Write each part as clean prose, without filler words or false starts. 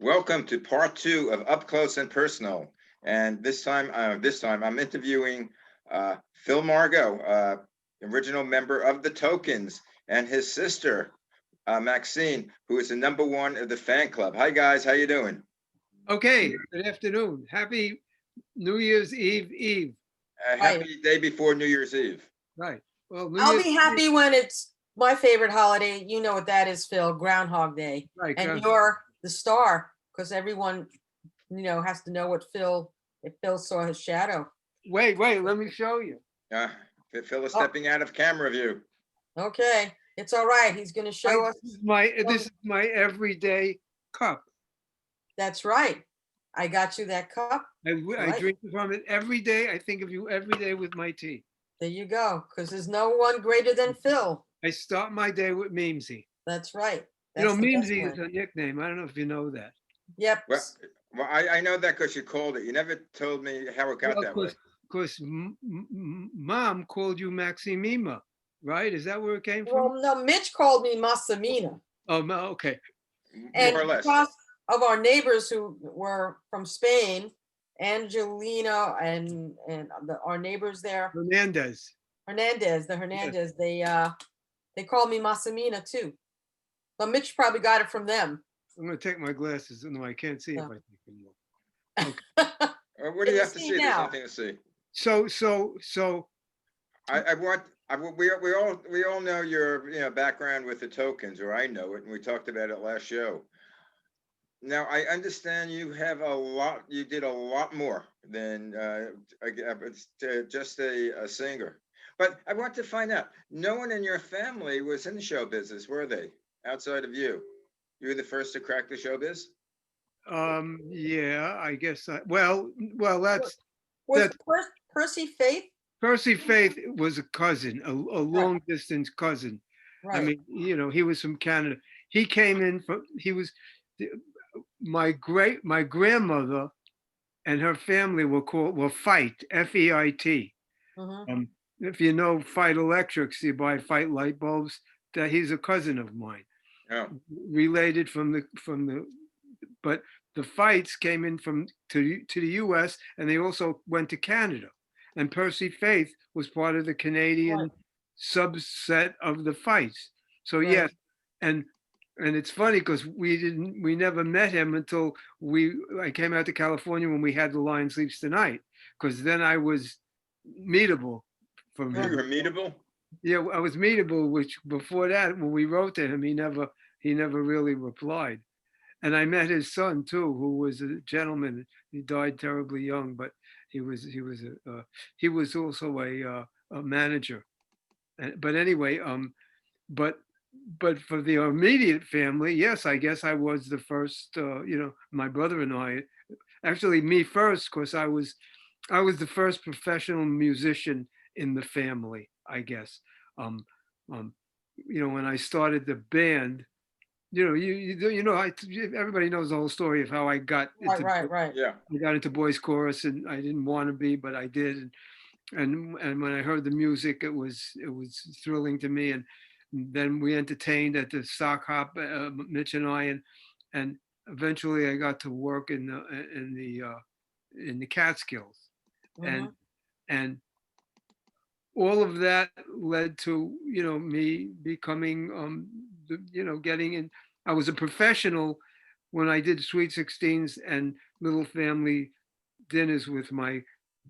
Welcome to part two of Up Close and Personal. And this time I'm interviewing Phil Margo, original member of the Tokens, and his sister, Maxine, who is the number one of the fan club. Hi guys, how you doing? Okay, good afternoon. Happy New Year's Eve. Right. Happy day before New Year's Eve. Right. Well, New I'll Year's be Eve, happy when it's my favorite holiday. You know what that is, Phil, Groundhog Day. right. And you're the star because everyone, has to know if Phil saw his shadow. Wait, let me show you. Uh, Phil is Oh. stepping out of camera view. Okay. It's all right. He's going to show us. This is my everyday cup. That's right. I got you that cup. I Right. drink from it every day. I think of you every day with my tea. There you go. Because there's no one greater than Phil. I start my day with Memesy. That's right. You know, That's the best Memesy way. is a nickname. I don't know if you know that. Yep. Well, I know that because you called it. You never told me how it got Well, that way. Because Mom called you Maximima, right? Is that where it came from? Well, no, Mitch called me Massimina. Oh, okay. And More or less. because of our neighbors who were from Spain, Angelina and our neighbors there, Hernandez. the Hernandez, they called me Massimina too. But Mitch probably got it from them. I'm going to take my glasses. No, I can't see if I take them off. What do you Can you have to see see? There's now? nothing to see. So We all know your background with the Tokens, or I know it, and we talked about it last show. Now I understand you did a lot more than just a singer. But I want to find out, no one in your family was in the show business, were they? Outside of you? You were the first to crack the showbiz? yeah, I guess well that's Was that Percy Faith? Percy Faith was a cousin, a long distance cousin. I Right. mean, he was from Canada. He came in from my grandmother and her family were Fight, F-E-I-T. Mhm. If you know Fight Electrics, you buy Fight light bulbs. That he's a cousin of mine, Oh, related but the Fights came in to the U.S. and they also went to Canada. And Percy Faith was part of the Canadian Right. subset of the Fights. So Right. yes, and it's funny because we never met him until I came out to California when we had the Lion Sleeps Tonight, because then I was meetable from you him. were meetable? Yeah, I was meetable, which before that, when we wrote to him, he never really replied. And I met his son too, who was a gentleman. He died terribly young, but he was also a manager. But anyway, but for the immediate family, yes, I guess I was the first. My brother and I, actually me first, because I was the first professional musician in the family, I guess. Um, um, when I started the band, everybody knows the whole story of how I got Right. Yeah. into boys chorus, and I didn't want to be, but I did. And when I heard the music, it was thrilling to me. And then we entertained at the sock hop, Mitch and I, and eventually I got to work in the Catskills, and Mhm. and all of that led to me becoming getting in. I was a professional when I did Sweet 16s and little family dinners with my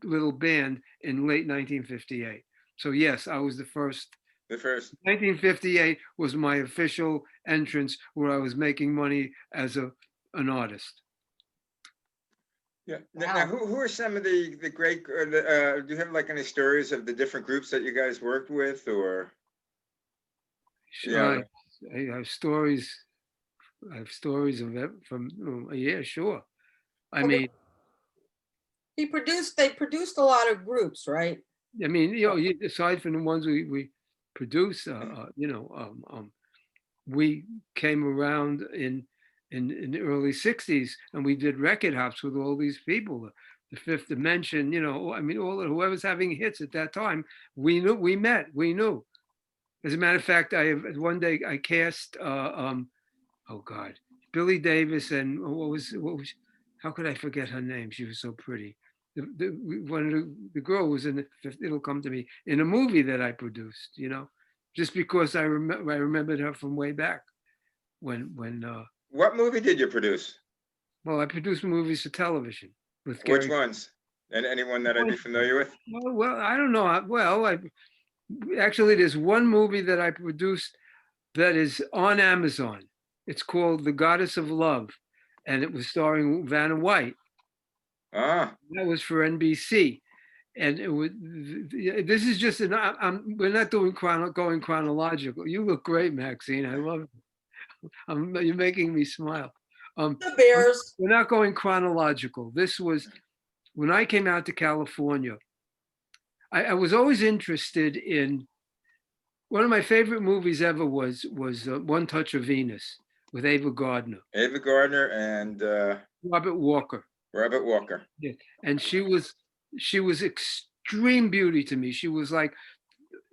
little band in late 1958. So yes, I was the first. The first. 1958 was my official entrance where I was making money as an artist. Yeah. Now, who are some of the great? Do you have like any stories of the different groups that you guys worked with, or Uh, I have stories. I have stories of it yeah, sure. I Well, mean, They produced a lot of groups, right? aside from the ones we produce, we came around in the early '60s, and we did record hops with all these people. The Fifth Dimension, whoever's having hits at that time, we knew. As a matter of fact, one day I cast. Oh God, Billy Davis and how could I forget her name? She was so pretty. One of the girl was in it'll come to me in a movie that I produced, just because I remembered her from way back when What movie did you produce? well, I produced movies for television with Which Gary. ones? And anyone that I'd be familiar with? Well, I don't know. Actually, there's one movie that I produced that is on Amazon. It's called The Goddess of Love, and it was starring Vanna White. Ah, That was for NBC, and it was. This is just we're not doing going chronological. You look great, Maxine. I love it. You're making me smile. The Bears. We're not going chronological. This was when I came out to California. I was always interested in. One of my favorite movies ever was One Touch of Venus with Ava Gardner, Ava Gardner and Robert Walker. Robert Walker. Yeah. And she was extreme beauty to me. She was like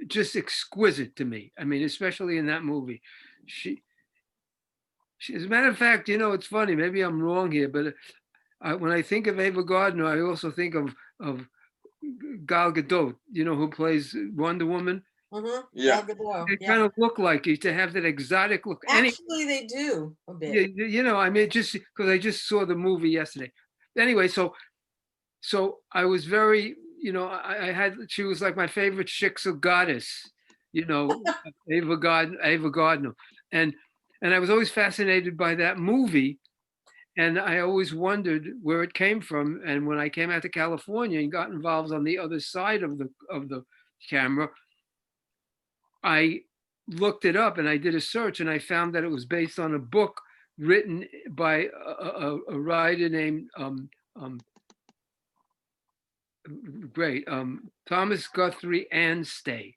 just exquisite to me. I mean, especially in that movie. She as a matter of fact, it's funny, maybe I'm wrong here, but when I think of Ava Gardner, I also think of Gal Gadot, who plays Wonder Woman. Mm-hmm. Yeah. They kind of look like you, to have that exotic look. Actually, they do a bit. Yeah, I mean, just because I just saw the movie yesterday. Anyway, so I was very, she was like my favorite Shiksa goddess, Ava Gardner, and I was always fascinated by that movie, and I always wondered where it came from. And when I came out to California and got involved on the other side of the camera, I looked it up and I did a search, and I found that it was based on a book written by a writer named Thomas Guthrie Anstey.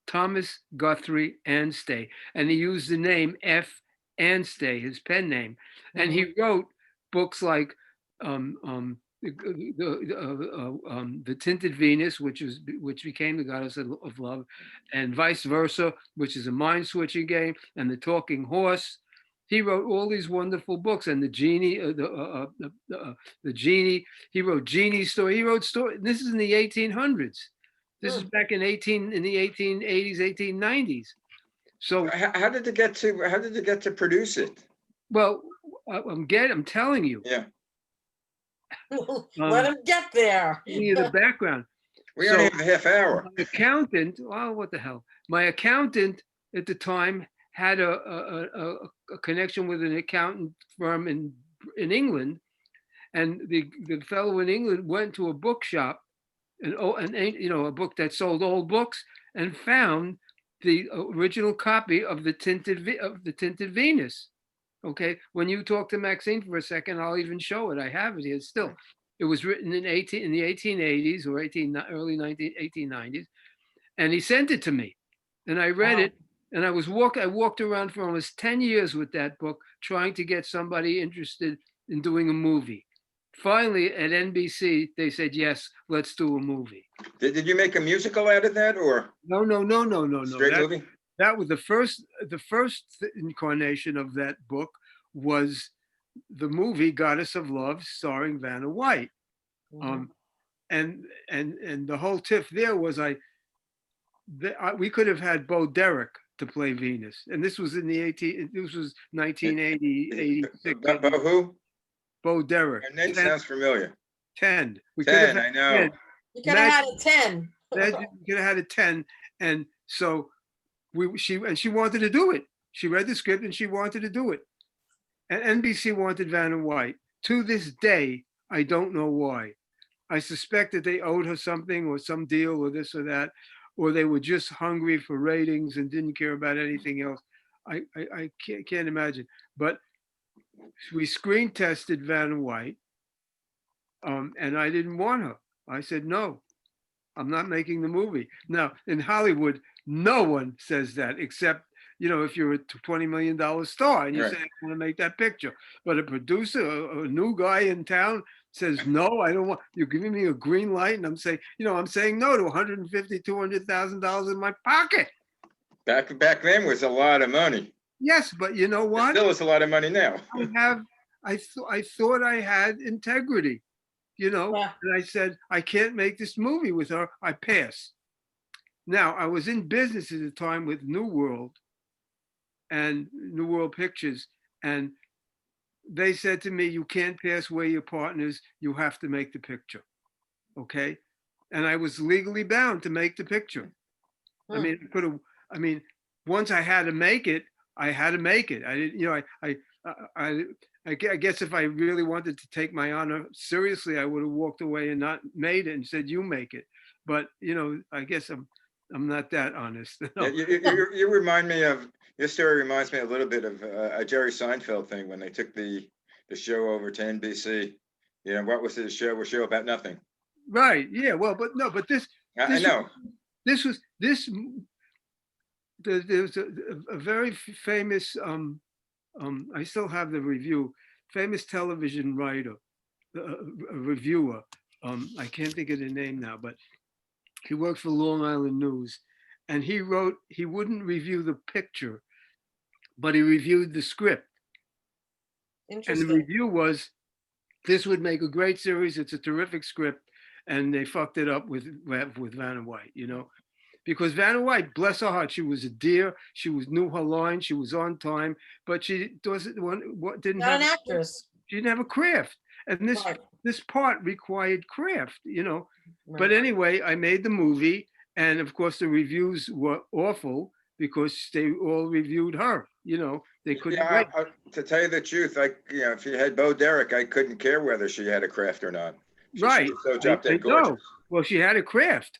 Thomas Guthrie Anstey, and he used the name F. Anstey, his pen name, and he wrote books like the Tinted Venus, which became The Goddess of Love, and Vice Versa, which is a mind switching game, and The Talking Horse. He wrote all these wonderful books, and the Genie, the Genie. He wrote Genie's story. He wrote story. This is in the 1800s. This is back in the 1880s, 1890s. So how did you get to produce it? Well, I'm telling you. Yeah. Let him get there. Give you the background. We only have a half hour. My accountant, what the hell? My accountant at the time had a connection with an accountant firm in England, and the fellow in England went to a bookshop, a book that sold old books, and found the original copy of the Tinted Venus. Okay, when you talk to Maxine for a second, I'll even show it. I have it here still. It was written in the 1880s or early 1890s, and he sent it to me, and I read it. And I walked around for almost 10 years with that book, trying to get somebody interested in doing a movie. Finally, at NBC, they said, yes, let's do a movie. Did you make a musical out of that, or? No. Straight movie? That was the first incarnation of that book was the movie Goddess of Love, starring Vanna White. And the whole tiff there was we could have had Bo Derek to play Venus, and this was this was 1980, 86. Bo who? Bo Derek. Her name sounds familiar. 10. We 10, I know. 10. You could have had a 10. You could have had a 10, and so she wanted to do it. She read the script and she wanted to do it. And NBC wanted Vanna White. To this day, I don't know why. I suspect that they owed her something or some deal or this or that, or they were just hungry for ratings and didn't care about anything else. I can't imagine. But we screen tested Vanna White, and I didn't want her. I said, no, I'm not making the movie. Now, in Hollywood, no one says that except, if you're a $20 million star and you say, I want to make that picture. But a producer, a new guy in town says, no, I don't want, you're giving me a green light. And I'm saying, I'm saying no to $150,000, $200,000 in my pocket. Back then was a lot of money. Yes, but you know It what? still is a lot of money now. I thought I had integrity, Yeah. and I said, I can't make this movie with her. I pass. Now, I was in business at the time with New World Pictures, and they said to me, you can't pass away your partners. You have to make the picture. Okay. And I was legally bound to make the picture. I Hmm. mean, I could have, I mean, once I had to make it, I had to make it. I didn't, I, I guess if I really wanted to take my honor seriously, I would have walked away and not made it and said, you make it. But, I guess I'm not that honest. Yeah, No. you remind me of, your story reminds me a little bit of a Jerry Seinfeld thing when they took the show over to NBC. What was it, a show about nothing. Right. Yeah. Well, but no, but I this, know. this, there's a very famous, I still have the review, famous television writer, a reviewer. I can't think of the name now, but he worked for Long Island News, and he wouldn't review the picture, but he reviewed the script. And the Interesting. review was, this would make a great series. It's a terrific script. And they fucked it up with Vanna White, because Vanna White, bless her heart, she was a dear. She knew her line. She was on time, but she didn't Not have an actress. she didn't have a craft. And Right. this part required craft. But Right. anyway, I made the movie, and of course the reviews were awful because they all reviewed her. They couldn't Yeah, wait. to tell you the truth, if you had Bo Derek, I couldn't care whether she had a craft or not. She Right. was so I, drop I dead gorgeous. know. Well, she had a craft.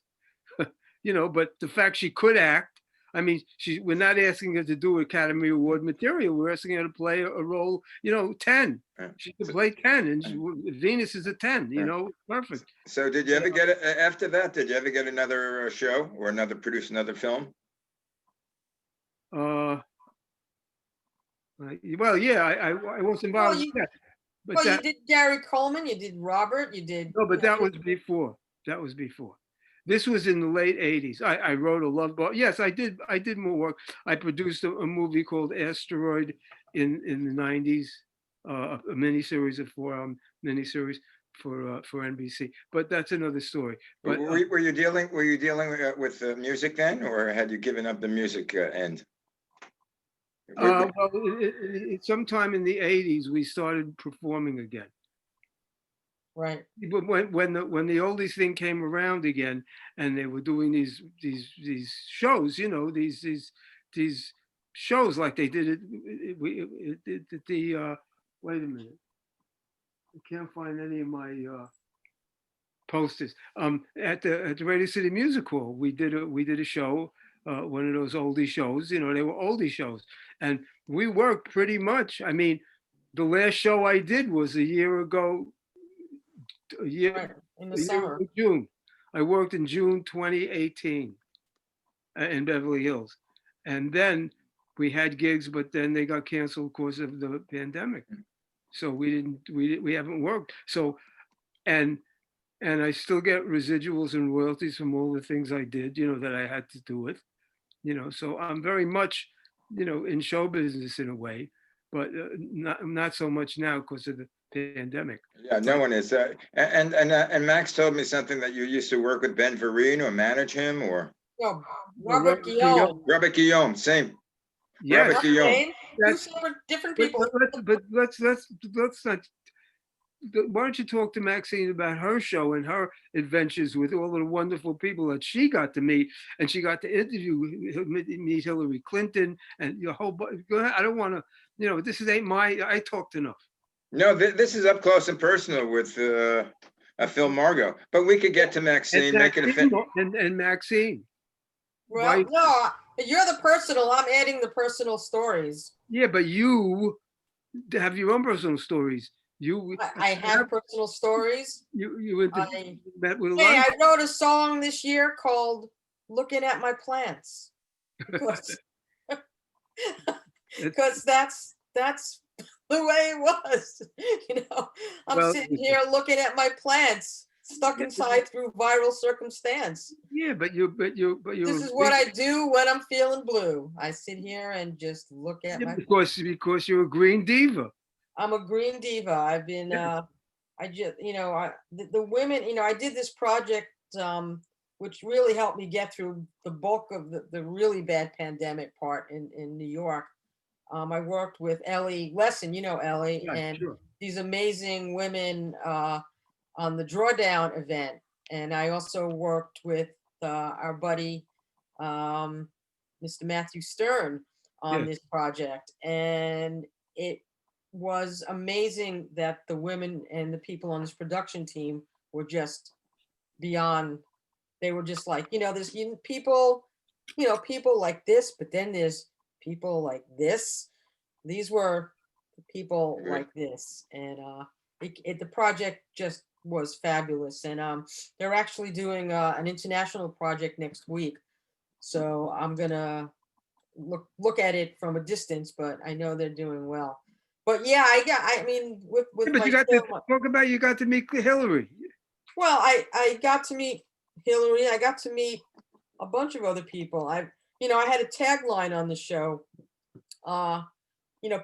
But the fact she could act, I mean, we're not asking her to do Academy Award material. We're asking her to play a role, 10. Yeah. She could play 10, and Venus is a 10, Yeah. perfect. So did you ever get it after that? Did you ever get another show or produce another film? Uh, well, yeah, I was Well, involved you, with that, but well, you that, did Gary Coleman, you did Robert, you did. no, but that was before. This was in the late 80s. I wrote a love book. Yes, I did more work. I produced a movie called Asteroid in the 90s, a miniseries of 4 miniseries for NBC. But that's another story. But Were you dealing with music then, or had you given up the music end? well, sometime in the 80s we started performing again. Right. But when the oldies thing came around again, and they were doing these shows, these shows like they did the wait a minute, I can't find any of my posters. At the Radio City Music Hall, we did a show, one of those oldie shows. They were oldie shows, and we worked pretty much. I mean, the last show I did was a year ago. Right. In the summer. June. I worked in June 2018 in Beverly Hills. And then we had gigs, but then they got canceled because of the pandemic. So we haven't worked. So, and I still get residuals and royalties from all the things I did, that I had to do with, so I'm very much, in show business in a way, but not so much now because of the pandemic. Yeah, no one is. And Max told me something that you used to work with Ben Vereen or manage him or. No, Well, Robert Guillaume. Robert Guillaume, same. Yes, Robert Guillaume. Two separate, different people. but let's not. Why don't you talk to Maxine about her show and her adventures with all the wonderful people that she got to meet, and she got to interview, meet Hillary Clinton, and your whole. Go ahead. I don't want to. This ain't my. I talked enough. No, this is up close and personal with Phil Margo, but we could get to Maxine, make it a fit. And Maxine. Well, Right. no, you're the personal. I'm adding the personal stories. Yeah, but you have your own personal stories. I have personal stories. You met with a lot. Hey, I wrote a song this year called "Looking at My Plants" because that's the way it was. I'm Well, sitting here looking at my plants. stuck inside through viral circumstance. Yeah, but you, This is what I do when I'm feeling blue. I sit here and just look at my, because you're a green diva. I'm a green diva. I've been, Yeah. I just, the women, I did this project, which really helped me get through the bulk of the really bad pandemic part in New York. I worked with Ellie Lesson, Ellie, Yeah, and sure. these amazing women on the drawdown event. And I also worked with our buddy, Mr. Matthew Stern, on Yeah. this project. And it was amazing that the women and the people on this production team were just beyond, they were just like, there's people, people like this, but then there's people like this. These were people Good. like this. And the project just was fabulous. And they're actually doing an international project next week. So I'm gonna look at it from a distance, but I know they're doing well. But yeah, I mean, with Yeah, but my you got to film, talk about, you got to meet Hillary. well, I got to meet Hillary. I got to meet a bunch of other people. I had a tagline on the show,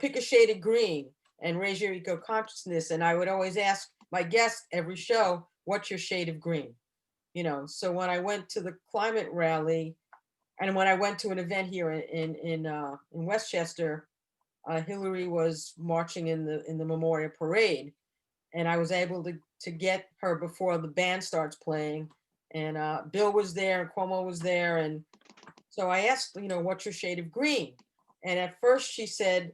pick a shade of green and raise your eco consciousness. And I would always ask my guest every show, what's your shade of green? So when I went to the climate rally and when I went to an event here in Westchester, Hillary was marching in the memorial parade, and I was able to get her before the band starts playing. And Bill was there, and Cuomo was there, and so I asked, what's your shade of green? And at first she said,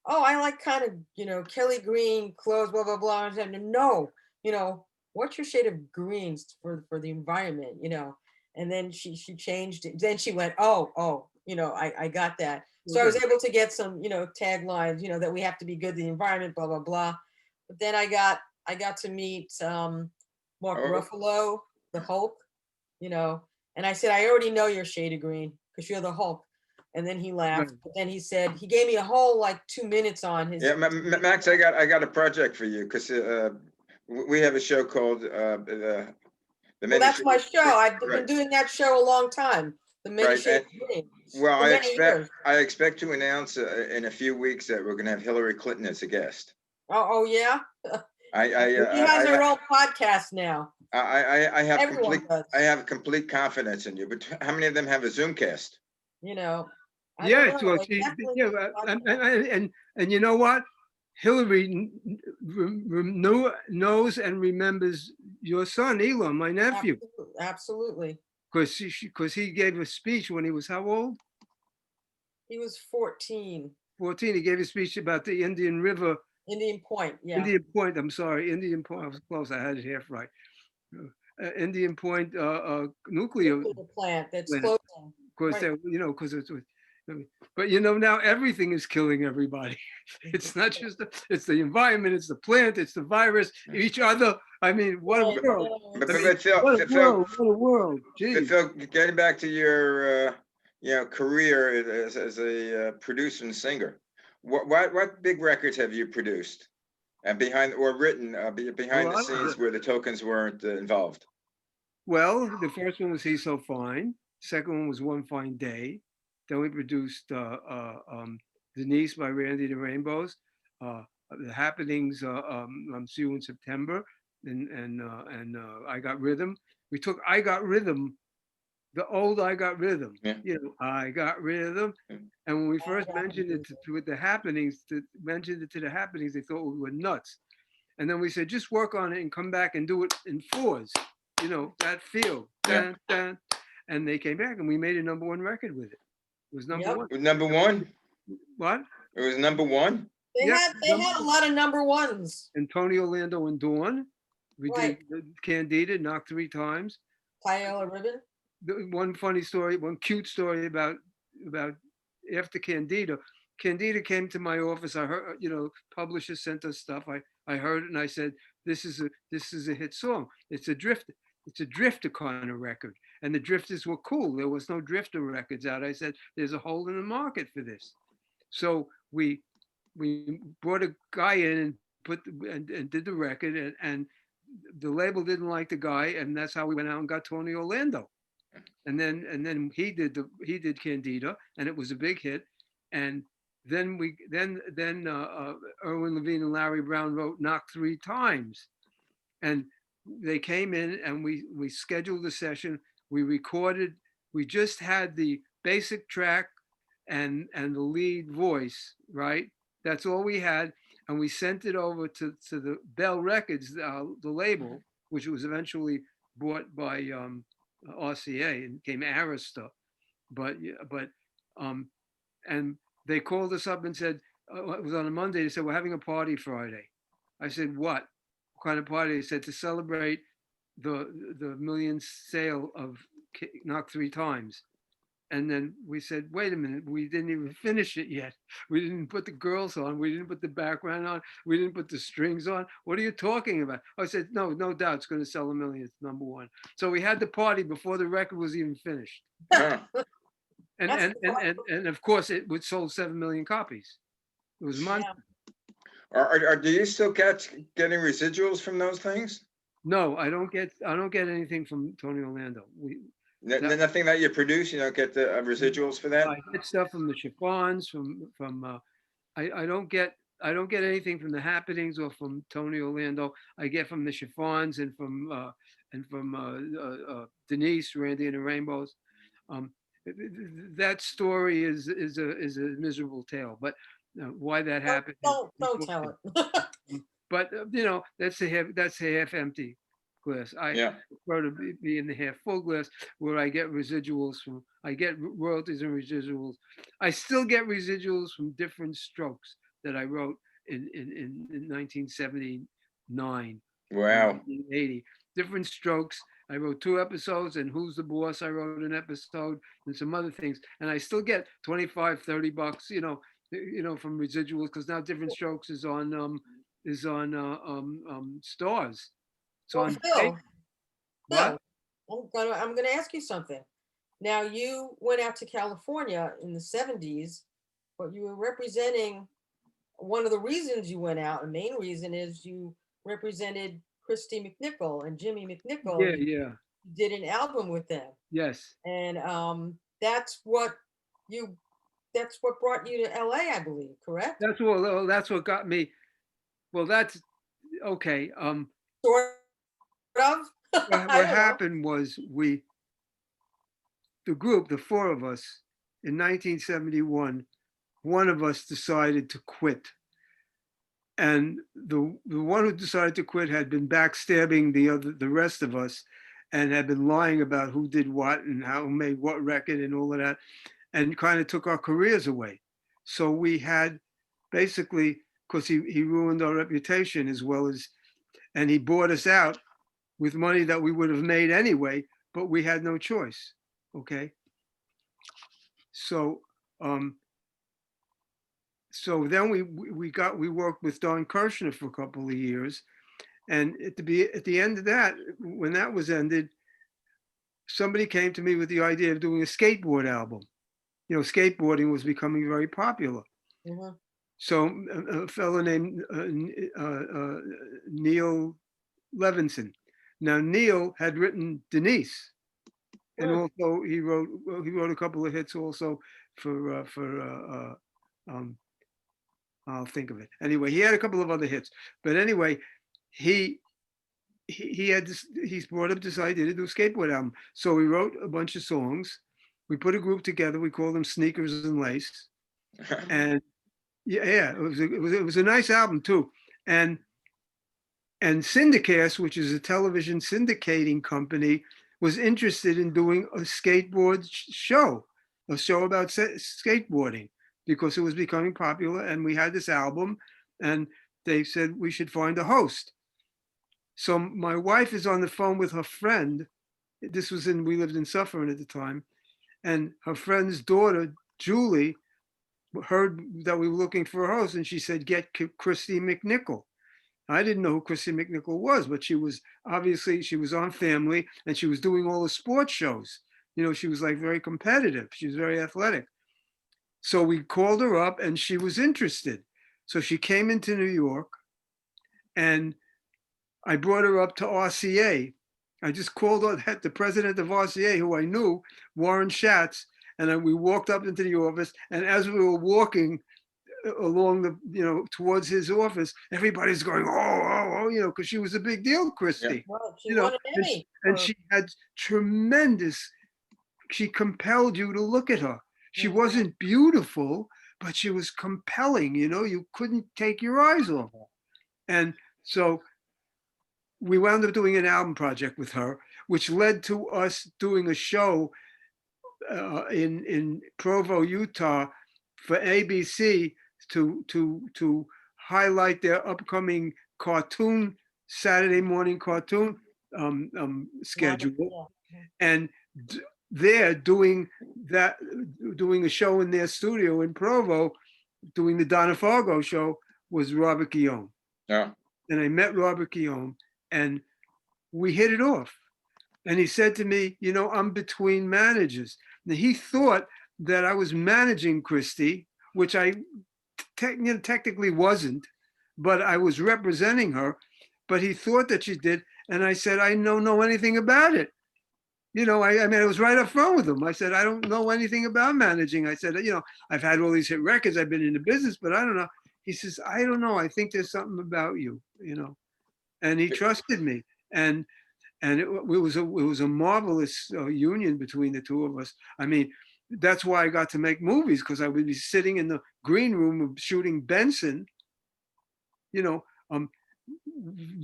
"Oh, I like kind of, Kelly green clothes, blah blah blah." I said, "No, what's your shade of greens for the environment?" And then she changed it. Then she went, "Oh, I got that." So I was able to get some, taglines, that we have to be good to the environment, blah blah blah. But then I got to meet Mark Oh. Ruffalo, the Hulk, and I said, "I already know your shade of green because you're the Hulk." And then he laughed. Right. But then he said, he gave me a whole like 2 minutes on his. Yeah, Max, I got a project for you because we have a show called the Well, Many that's my Shades of show. Green. I've been Right, doing that show a long time. The Many right. Shades of Green. Well, For many years. I expect to announce in a few weeks that we're going to have Hillary Clinton as a guest. Oh yeah. She has her own podcast now. I have Everyone complete does. I have complete confidence in you. But how many of them have a Zoomcast? I Yeah, don't so know. Like, she, definitely yeah, do a and, podcast. and you know what? Hillary knows and remembers your son, Elon, my nephew, Absolutely. because he gave a speech when he was how old? He was 14. 14. He gave a speech about the Indian River, Indian Point. Yeah. Indian Point. I'm sorry, Indian Point. I was close. I had it half right. Indian Point nuclear Nuclear plant that's plant. closing. Of course, Right. because it's. But now everything is killing everybody. It's not just it's the environment, it's the plant, it's the virus, each other. I mean, what a Right, world! But, I but, mean, but Phil, what a Phil, world! What a world! but Geez. Phil, getting back to your career as a producer and singer, what big records have you produced and behind or written behind the scenes where the tokens weren't involved? Well, the first one was He's So Fine. Second one was One Fine Day. Then we produced Denise by Randy the Rainbows. The Happenings, See You in September, and I Got Rhythm. We took I Got Rhythm, the old I Got Rhythm. Yeah. I Got Rhythm. And when we first Got mentioned it with the Happenings, mentioned it to the Happenings, they thought we were nuts. And then we said, just work on it and come back and do it in fours, that feel. Yeah. Dun, dun. And they came back and we made a #1 record with it. It was number Yep. one. It was number one. What? It was number one. They Yeah, had a lot of #1s. Antonio Lando and Dawn. We Right. did Candida, knocked 3 times. Viola Ribbon. One funny story, one cute story about after Candida. Candida came to my office. I heard, publisher sent us stuff. I heard it and I said, this is a hit song. It's a drifter kind of record. And the drifters were cool. There was no drifter records out. I said, there's a hole in the market for this. So we brought a guy in and and did the record and the label didn't like the guy, and that's how we went out and got Tony Orlando. And then he did Candida, and it was a big hit. And then Irwin Levine and Larry Brown wrote Knock Three Times, and they came in and we scheduled a session. We recorded. We just had the basic track and the lead voice, right? That's all we had, and we sent it over to the Bell Records, the label, which was eventually bought by RCA and came Arista. But and they called us up and said, it was on a Monday. They said, we're having a party Friday. I said, what kind of party? They said, to celebrate the millionth sale of Knock Three Times. And then we said, wait a minute, we didn't even finish it yet. We didn't put the girls on. We didn't put the background on. We didn't put the strings on. What are you talking about? I said, no doubt it's going to sell a millionth, number one. So we had the party before the record was even finished. And of course, it would sold 7 million copies. It was months. Do you still getting residuals from those things? No, I don't get anything from Tony Orlando. Nothing that you produce, you don't get the residuals for that? I get stuff from the chiffons, I don't get anything from the happenings or from Tony Orlando. I get from the chiffons and from Denise, Randy and the Rainbows. That story is a miserable tale, but why that happened? Don't tell it. But that's a half empty glass. I prefer to be in the half full glass, where I get residuals from. I get royalties and residuals. I still get residuals from different strokes that I wrote in 1979. Wow. 1980. Different strokes. I wrote 2 episodes, and Who's the Boss? I wrote an episode, and some other things, and I still get $25, $30, from residuals, because now Different Strokes is on Stars. So well, Phil, I'm gonna ask you something. Now, you went out to California in the 70s, but you were representing, one of the reasons you went out, the main reason is you represented Christy McNichol and Jimmy McNichol. Yeah. You did an album with them. Yes. And that's what brought you to LA, I believe, correct? That's what got me. Well, that's okay. Sort of. What happened was the group, the 4 of us, in 1971, one of us decided to quit. And the one who decided to quit had been backstabbing the rest of us, and had been lying about who did what and who made what record and all of that, and kind of took our careers away. So we had basically, because he ruined our reputation as well as, and he bought us out with money that we would have made anyway, but we had no choice. Okay. So then we worked with Don Kirshner for a couple of years, and at the end of that, when that was ended, somebody came to me with the idea of doing a skateboard album. Skateboarding was becoming very popular. Mm-hmm. So a fellow named Neil Levinson. Now Neil had written Denise, and also he wrote a couple of hits also for I'll think of it. Anyway, he had a couple of other hits, but anyway, he's brought up this idea to do a skateboard album. So we wrote a bunch of songs. We put a group together. We called them Sneakers and Lace, and it was a nice album too. And Syndicast, which is a television syndicating company, was interested in doing a skateboard show, a show about skateboarding, because it was becoming popular. And we had this album, and they said we should find a host. So my wife is on the phone with her friend. We lived in Suffern at the time. And her friend's daughter, Julie, heard that we were looking for a host, and she said, get Christy McNichol. I didn't know who Christy McNichol was, but she was on Family, and she was doing all the sports shows. She was like very competitive. She was very athletic. So we called her up, and she was interested. So she came into New York, and I brought her up to RCA. I just called on the president of RCA, who I knew, Warren Schatz, and we walked up into the office. And as we were walking along towards his office, everybody's going, oh, because she was a big deal, Christy. Well, she won an Emmy. And she had tremendous, she compelled you to look at her. She wasn't beautiful, but she was compelling, you couldn't take your eyes off her. And so we wound up doing an album project with her, which led to us doing a show in Provo, Utah, for ABC to highlight their upcoming cartoon, Saturday morning cartoon schedule. And they're doing a show in their studio in Provo, doing the Donna Fargo show, was Robert Guillaume. Yeah. And I met Robert Guillaume, and we hit it off. And he said to me, I'm between managers. Now, he thought that I was managing Christy, which I technically wasn't, but I was representing her. But he thought that she did. And I said, I don't know anything about it. I was right up front with him. I said, I don't know anything about managing. I said, I've had all these hit records. I've been in the business, but I don't know. He says, I don't know. I think there's something about you, and he trusted me. And it was a marvelous union between the two of us. I mean, that's why I got to make movies, because I would be sitting in the green room shooting Benson,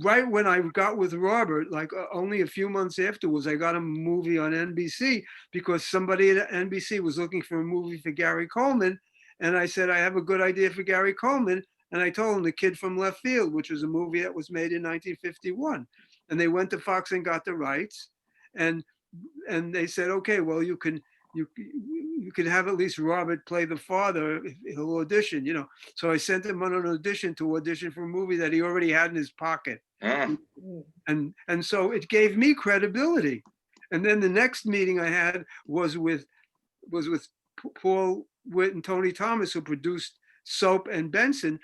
right when I got with Robert, like only a few months afterwards, I got a movie on NBC because somebody at NBC was looking for a movie for Gary Coleman. And I said, I have a good idea for Gary Coleman. And I told him The Kid from Left Field, which was a movie that was made in 1951. And they went to Fox and got the rights. And they said, okay, well, you can have at least Robert play the father. He'll audition, So I sent him on an audition to audition for a movie that he already had in his pocket. And so it gave me credibility. And then the next meeting I had was with Paul Witt and Tony Thomas, who produced Soap and Benson.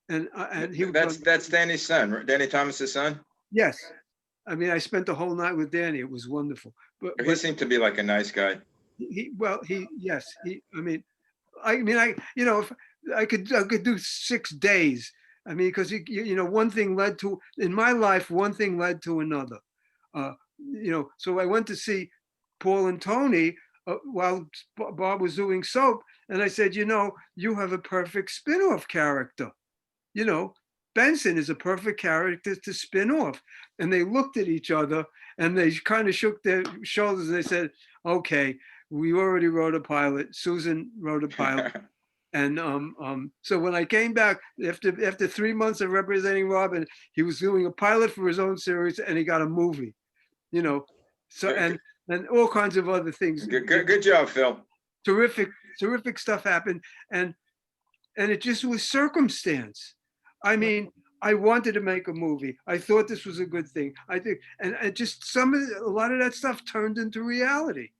And he that's Danny's son, Danny Thomas's son. Yes. I mean, I spent the whole night with Danny. It was wonderful. But he seemed to be like a nice guy. Yes. If I could do 6 days. I mean, because one thing led to, in my life, one thing led to another. So I went to see Paul and Tony while Bob was doing Soap, and I said, you have a perfect spin-off character. Benson is a perfect character to spin off. And they looked at each other and they kind of shook their shoulders and they said, okay, we already wrote a pilot. Susan wrote a pilot. And so when I came back after 3 months of representing Robin, he was doing a pilot for his own series and he got a movie, so and all kinds of other things. Good job, Phil. Terrific stuff happened. And it just was circumstance. I mean, I wanted to make a movie. I thought this was a good thing. I think, and just a lot of that stuff turned into reality.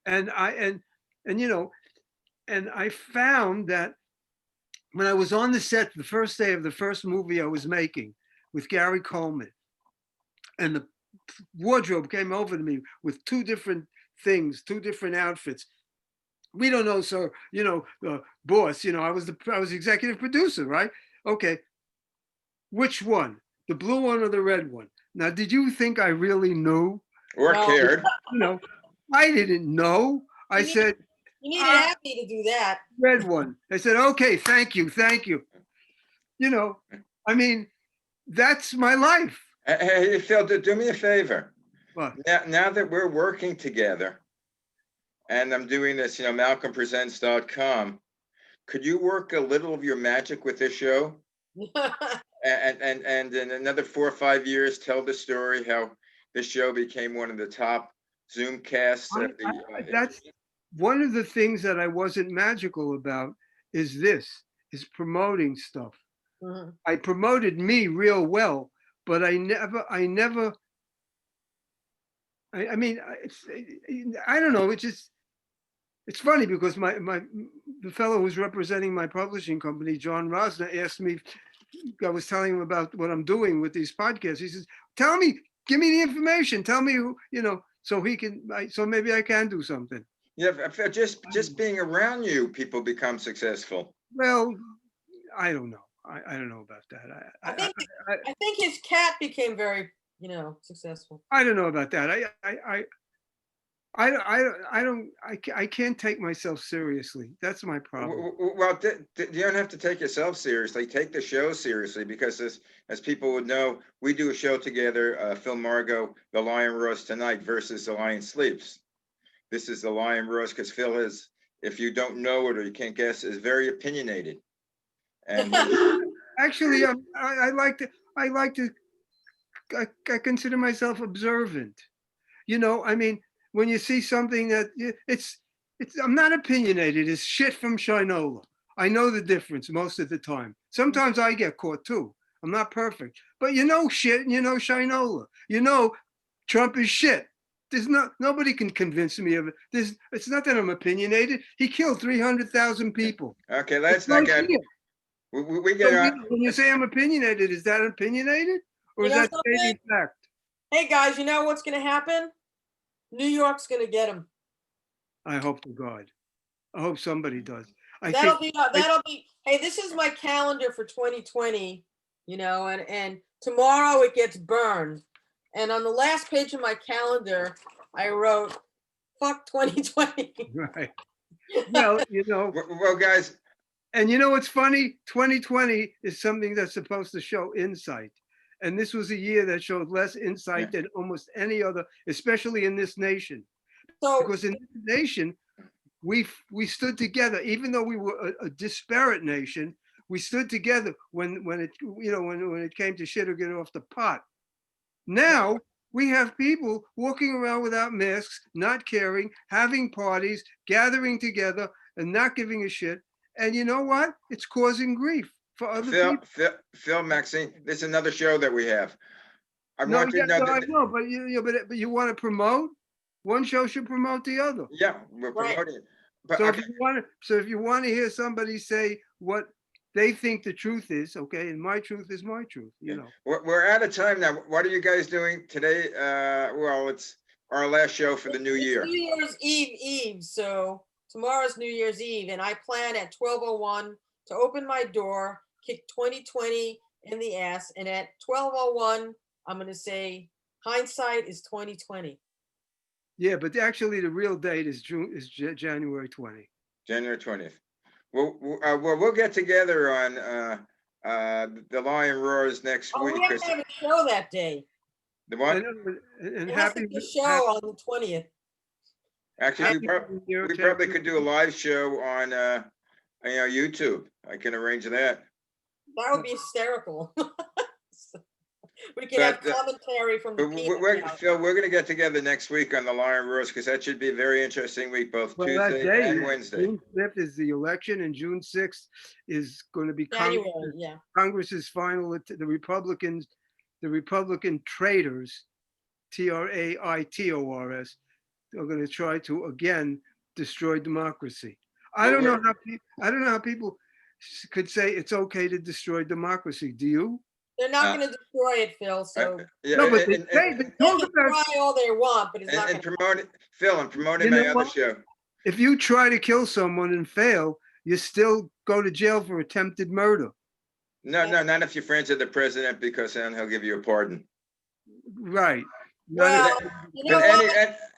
And I found that when I was on the set the first day of the first movie I was making with Gary Coleman, and the wardrobe came over to me with 2 different things, 2 different outfits. We don't know, sir, boss, I was executive producer, right? Okay. Which one? The blue one or the red one? Now, did you think I really knew? Or cared? I didn't know. I said, you needed Abby to do that. Red one. I said, okay, thank you. I mean, that's my life. Hey, Phil, do me a favor. What? Now that we're working together, and I'm doing this, MalcolmPresents.com, could you work a little of your magic with this show? And in another 4 or 5 years, tell the story how this show became one of the top Zoom casts. That's one of the things that I wasn't magical about is promoting stuff. Mm-hmm. I promoted me real well, but I don't know. It's funny because the fellow who's representing my publishing company, John Rosner, asked me I was telling him about what I'm doing with these podcasts. He says, "Tell me, give me the information. Tell me who, so he can, so maybe I can do something." Yeah, just being around you, people become successful. Well, I don't know. I don't know about that. I think I think his cat became very, successful. I don't know about that. I can't take myself seriously. That's my problem. Well, you don't have to take yourself seriously. Take the show seriously, because as people would know, we do a show together. Phil Margo, The Lion Roars Tonight versus The Lion Sleeps. This is The Lion Roars because Phil is, if you don't know it or you can't guess, is very opinionated. And Actually, I like to. I consider myself observant. I mean, when you see something that it's, I'm not opinionated. It's shit from Shinola. I know the difference most of the time. Sometimes I get caught too. I'm not perfect, but shit, and Shinola. Trump is shit. Nobody can convince me of it. It's not that I'm opinionated. He killed 300,000 people. okay, let's not get. We get. When you say I'm opinionated, is that opinionated, or is that stating fact? Hey guys, you know what's going to happen? New York's going to get him. I hope to God. I hope somebody does. That'll be. Hey, this is my calendar for 2020. And tomorrow it gets burned. And on the last page of my calendar, I wrote, "Fuck 2020." Right. Well, Well, guys. And what's funny? 2020 is something that's supposed to show insight. And this was a year that showed less insight than almost any other, especially in this nation. Because in this nation, we stood together, even though we were a disparate nation. We stood together when it came to shit or get off the pot. Now we have people walking around without masks, not caring, having parties, gathering together, and not giving a shit. And you know what? It's causing grief for other people. Phil, Maxine, this is another show that we have. I know, but you want to promote? One show should promote the other. Yeah, we're promoting it. But so if you want to hear somebody say what they think the truth is, okay, and my truth is my truth, We're out of time now. What are you guys doing today? Well, it's our last show for the new year. New Year's Eve. So tomorrow's New Year's Eve, and I plan at 12:01 to open my door, kick 2020 in the ass, and at 12:01, I'm going to say hindsight is 2020. Yeah, but actually the real date is January 20. January 20th. We'll get together on The Lion Roars next week. We have to have a show that day. The what? And happy show on the 20th. Actually, we probably could do a live show on YouTube. I can arrange that. That would be hysterical. We can have commentary from the people. Phil, we're going to get together next week on The Lion Roars, because that should be a very interesting week, both Tuesday and Wednesday. June 5th is the election, and June 6th is going to be Congress's final. The Republican traitors, traitors, are going to try to again destroy democracy. I don't know how people could say it's okay to destroy democracy. Do you? They're not going to destroy it, Phil. So no, but they talk about try all they want, but it's not going to promote it. Phil, I'm promoting my other show. If you try to kill someone and fail, you still go to jail for attempted murder. No, not if you're friends with the president, because then he'll give you a pardon. Right. Well,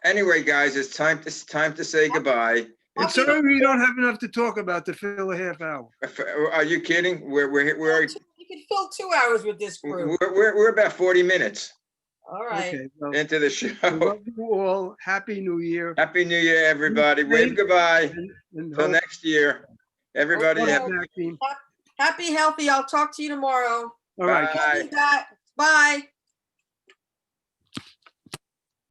anyway, guys, it's time to say goodbye. And sorry we don't have enough to talk about to fill a half hour. Are you kidding? You can fill 2 hours with this group. We're about 40 minutes. All right. Okay, well, into the show. Love you all. Happy New Year. Happy New Year, everybody. Wave goodbye. Until next year. Everybody happy, healthy. I'll talk to you tomorrow. All right. Bye.